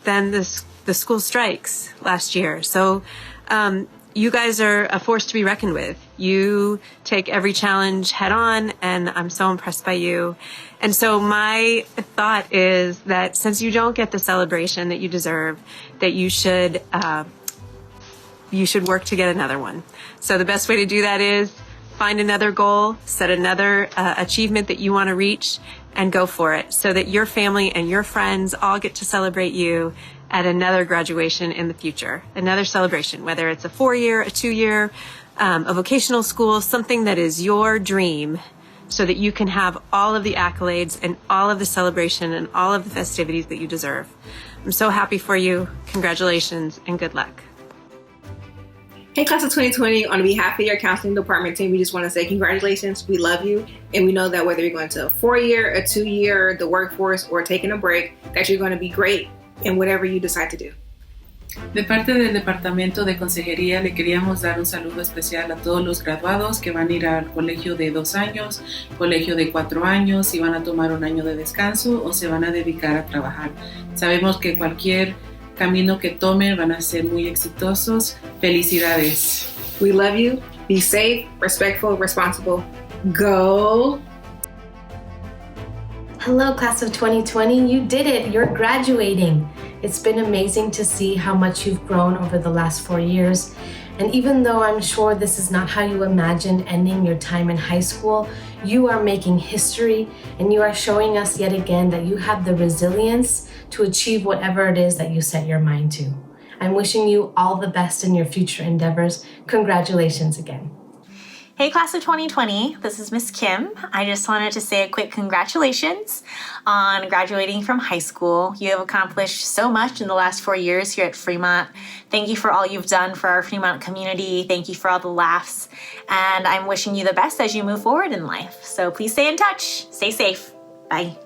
then the school strikes last year. So you guys are a force to be reckoned with. You take every challenge head on, and I'm so impressed by you. And so my thought is that since you don't get the celebration that you deserve, that you should work to get another one. So the best way to do that is find another goal, set another achievement that you want to reach, and go for it so that your family and your friends all get to celebrate you at another graduation in the future, another celebration, whether it's a 4-year, a 2-year, a vocational school, something that is your dream so that you can have all of the accolades and all of the celebration and all of the festivities that you deserve. I'm so happy for you. Congratulations and good luck. Hey, class of 2020, on behalf of your counseling department team, we just want to say congratulations. We love you. And we know that whether you're going to a 4-year, a 2-year, the workforce, or taking a break, that you're going to be great in whatever you decide to do. De parte del Departamento de Consejería le queríamos dar un saludo especial a todos los graduados que van a ir al colegio de 2 años, colegio de 4 años, si van a tomar un año de descanso o se van a dedicar a trabajar. Sabemos que cualquier camino que tomen van a ser muy exitosos. Felicidades. We love you. Be safe, respectful, responsible. Go. Hello, class of 2020. You did it. You're graduating. It's been amazing to see how much you've grown over the last 4 years. And even though I'm sure this is not how you imagined ending your time in high school, you are making history and you are showing us yet again that you have the resilience to achieve whatever it is that you set your mind to. I'm wishing you all the best in your future endeavors. Congratulations again. Hey, class of 2020, this is Miss Kim. I just wanted to say a quick congratulations on graduating from high school. You have accomplished so much in the last 4 years here at Fremont. Thank you for all you've done for our Fremont community. Thank you for all the laughs. And I'm wishing you the best as you move forward in life. So please stay in touch. Stay safe. Bye.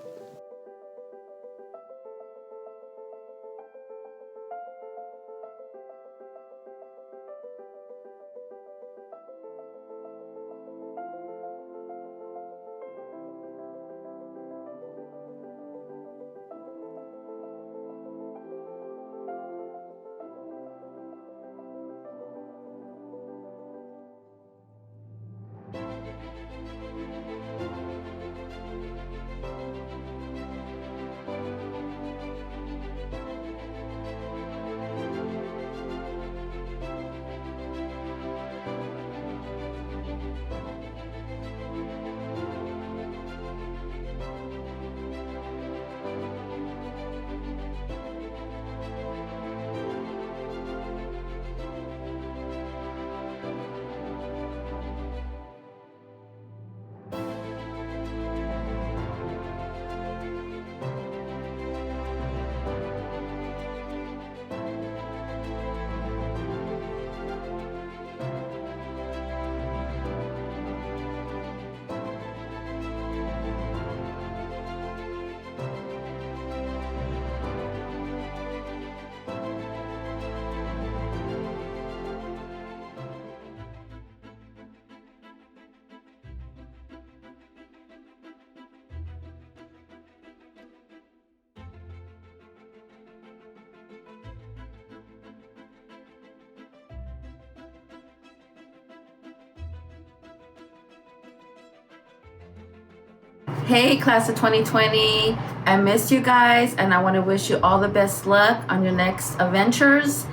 Hey, class of 2020. I missed you guys, and I want to wish you all the best luck on your next adventures.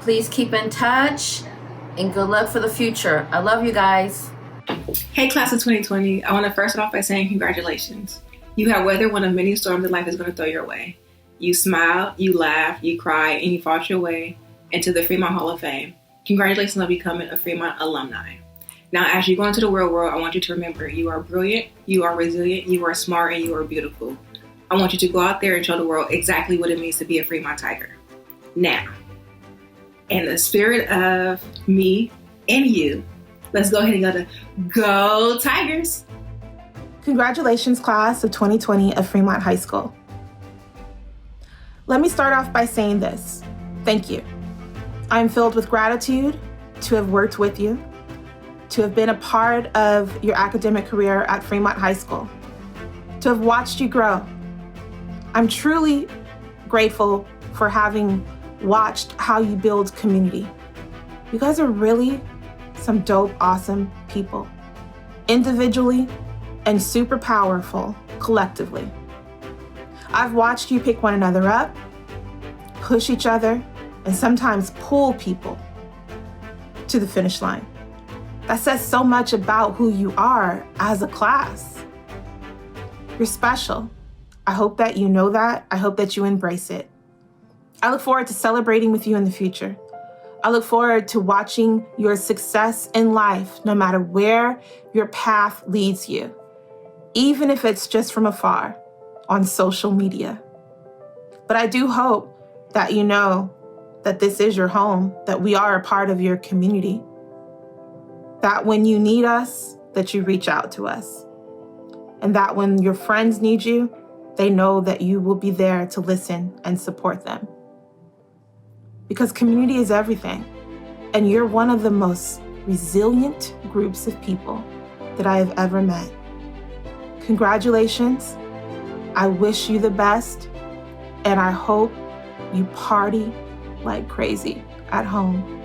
Please keep in touch, and good luck for the future. I love you guys. Hey, class of 2020. I want to first start off by saying congratulations. You have weathered one of many storms that life is going to throw your way. You smile, you laugh, you cry, and you fought your way into the Fremont Hall of Fame. Congratulations on becoming a Fremont alumni. Now, as you go into the real world, I want you to remember you are brilliant, you are resilient, you are smart, and you are beautiful. I want you to go out there and show the world exactly what it means to be a Fremont Tiger. Now, in the spirit of me and you, let's go ahead and go to Go Tigers! Congratulations, class of 2020 of Fremont High School. Let me start off by saying this. Thank you. I am filled with gratitude to have worked with you, to have been a part of your academic career at Fremont High School, to have watched you grow. I'm truly grateful for having watched how you build community. You guys are really some dope, awesome people, individually and super powerful collectively. I've watched you pick one another up, push each other, and sometimes pull people to the finish line. That says so much about who you are as a class. You're special. I hope that you know that. I hope that you embrace it. I look forward to celebrating with you in the future. I look forward to watching your success in life, no matter where your path leads you, even if it's just from afar on social media. But I do hope that you know that this is your home, that we are a part of your community, that when you need us, that you reach out to us, and that when your friends need you, they know that you will be there to listen and support them. Because community is everything, and you're one of the most resilient groups of people that I have ever met. Congratulations. I wish you the best, and I hope you party like crazy at home.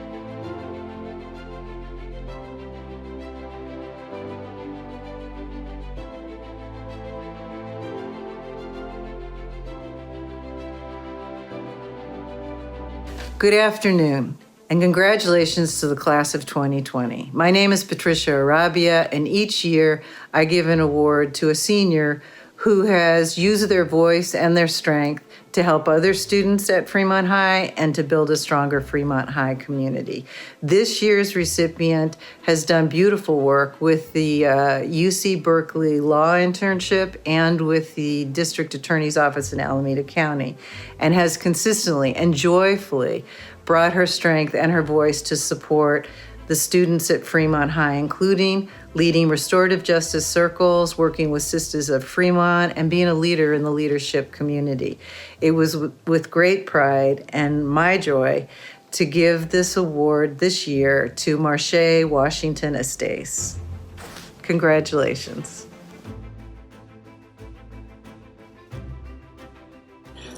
Good afternoon, and congratulations to the class of 2020. My name is Patricia Arabia, and each year I give an award to a senior who has used their voice and their strength to help other students at Fremont High and to build a stronger Fremont High community. This year's recipient has done beautiful work with the UC Berkeley Law Internship and with the District Attorney's Office in Alameda County, and has consistently and joyfully brought her strength and her voice to support the students at Fremont High, including leading restorative justice circles, working with Sisters of Fremont, and being a leader in the leadership community. It was with great pride and my joy to give this award this year to Marche Washington Estes. Congratulations.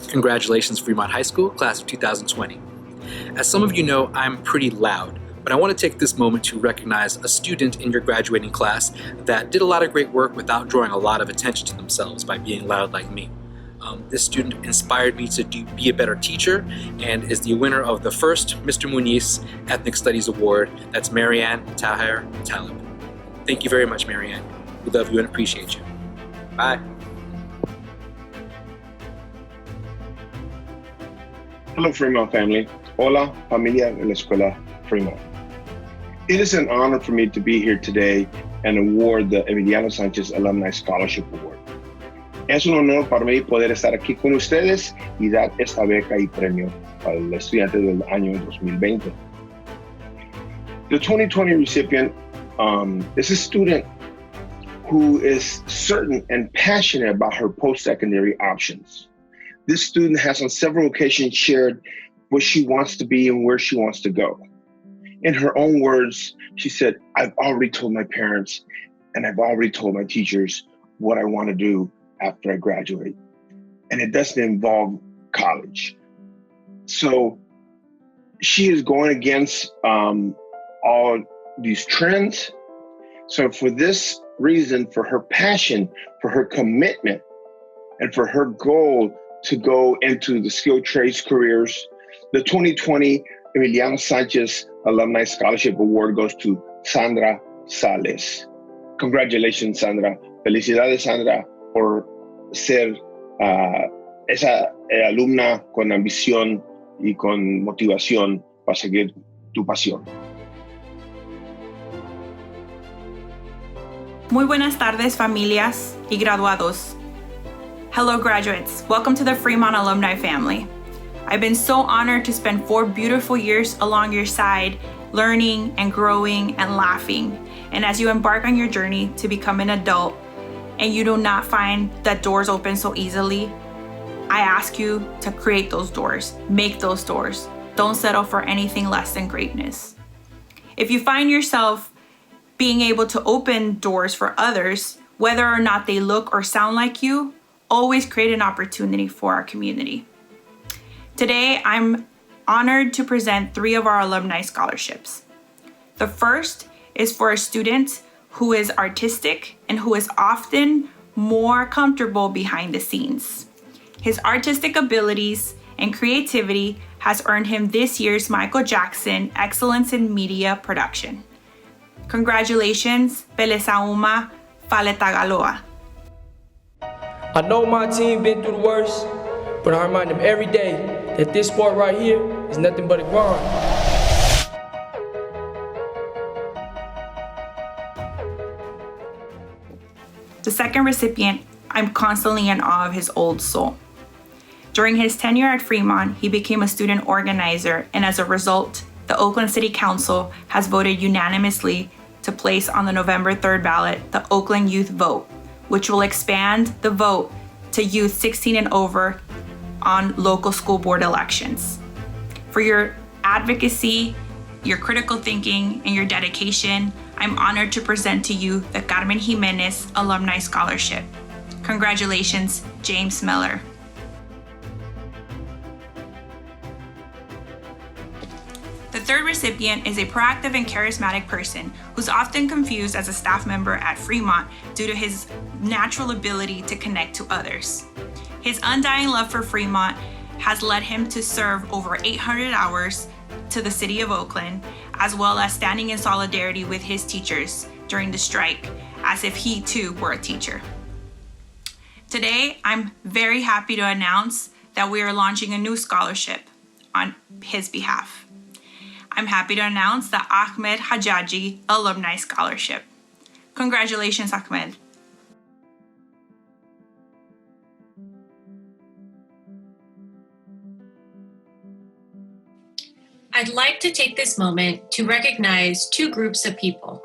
Congratulations, Fremont High School, class of 2020. As some of you know, I'm pretty loud, but I want to take this moment to recognize a student in your graduating class that did a lot of great work without drawing a lot of attention to themselves by being loud like me. This student inspired me to be a better teacher and is the winner of the first Mr. Muniz Ethnic Studies Award. That's Marianne Tahir Talib. Thank you very much, Marianne. We love you and appreciate you. Bye. Hello, Fremont family. Hola, familia de la Escuela Fremont. It is an honor for me to be here today and award the Emiliano Sanchez Alumni Scholarship Award. Es un honor para mí poder estar aquí con ustedes y dar esta beca y premio para el estudiante del año 2020. The 2020 recipient is a student who is certain and passionate about her post-secondary options. This student has on several occasions shared what she wants to be and where she wants to go. In her own words, she said, I've already told my parents and I've already told my teachers what I want to do after I graduate. And it doesn't involve college. So she is going against all these trends. So for this reason, for her passion, for her commitment, and for her goal to go into the skilled trades careers. The 2020 Emiliano Sanchez Alumni Scholarship Award goes to Sandra Sales. Congratulations, Sandra. Felicidades, Sandra, por ser esa alumna con ambición y con motivación para seguir tu pasión. Muy buenas tardes, familias y graduados. Hello, graduates. Welcome to the Fremont alumni family. I've been so honored to spend 4 beautiful years along your side, learning and growing and laughing. And as you embark on your journey to become an adult and you do not find that doors open so easily, I ask you to create those doors, make those doors. Don't settle for anything less than greatness. If you find yourself being able to open doors for others, whether or not they look or sound like you, always create an opportunity for our community. Today, I'm honored to present 3 of our alumni scholarships. The first is for a student who is artistic and who is often more comfortable behind the scenes. His artistic abilities and creativity has earned him this year's Michael Jackson Excellence in Media Production. Congratulations, Pelesauma Faletagaloa. I know my team been through the worst, but I remind them every day that this sport right here is nothing but a grind. The second recipient, I'm constantly in awe of his old soul. During his tenure at Fremont, he became a student organizer, and as a result, the Oakland City Council has voted unanimously to place on the November 3rd ballot the Oakland Youth Vote, which will expand the vote to youth 16 and over on local school board elections. For your advocacy, your critical thinking, and your dedication, I'm honored to present to you the Carmen Jimenez Alumni Scholarship. Congratulations, James Miller. The third recipient is a proactive and charismatic person who's often confused as a staff member at Fremont due to his natural ability to connect to others. His undying love for Fremont has led him to serve over 800 hours to the city of Oakland, as well as standing in solidarity with his teachers during the strike, as if he too were a teacher. Today, I'm very happy to announce that we are launching a new scholarship on his behalf. I'm happy to announce the Ahmed Hajaji Alumni Scholarship. Congratulations, Ahmed. I'd like to take this moment to recognize 2 groups of people.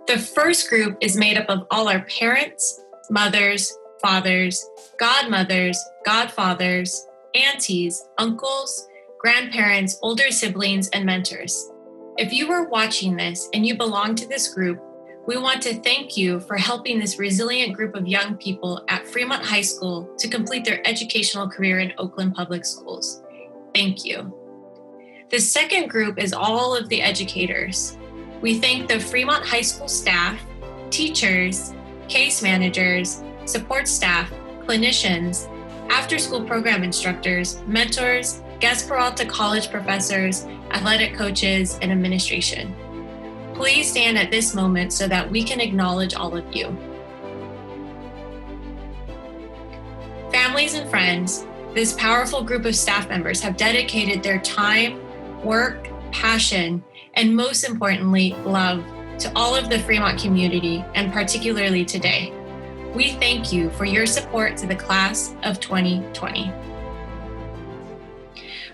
The first group is made up of all our parents, mothers, fathers, godmothers, godfathers, aunties, uncles, grandparents, older siblings, and mentors. If you are watching this and you belong to this group, we want to thank you for helping this resilient group of young people at Fremont High School to complete their educational career in Oakland Public Schools. Thank you. The second group is all of the educators. We thank the Fremont High School staff, teachers, case managers, support staff, clinicians, after-school program instructors, mentors, guest Peralta College professors, athletic coaches, and administration. Please stand at this moment so that we can acknowledge all of you. Families and friends, this powerful group of staff members have dedicated their time, work, passion, and most importantly, love to all of the Fremont community, and particularly today. We thank you for your support to the class of 2020.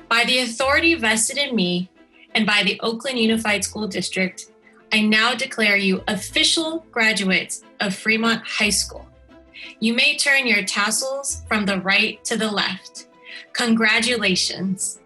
By the authority vested in me and by the Oakland Unified School District, I now declare you official graduates of Fremont High School. You may turn your tassels from the right to the left. Congratulations.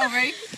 Oh, ready?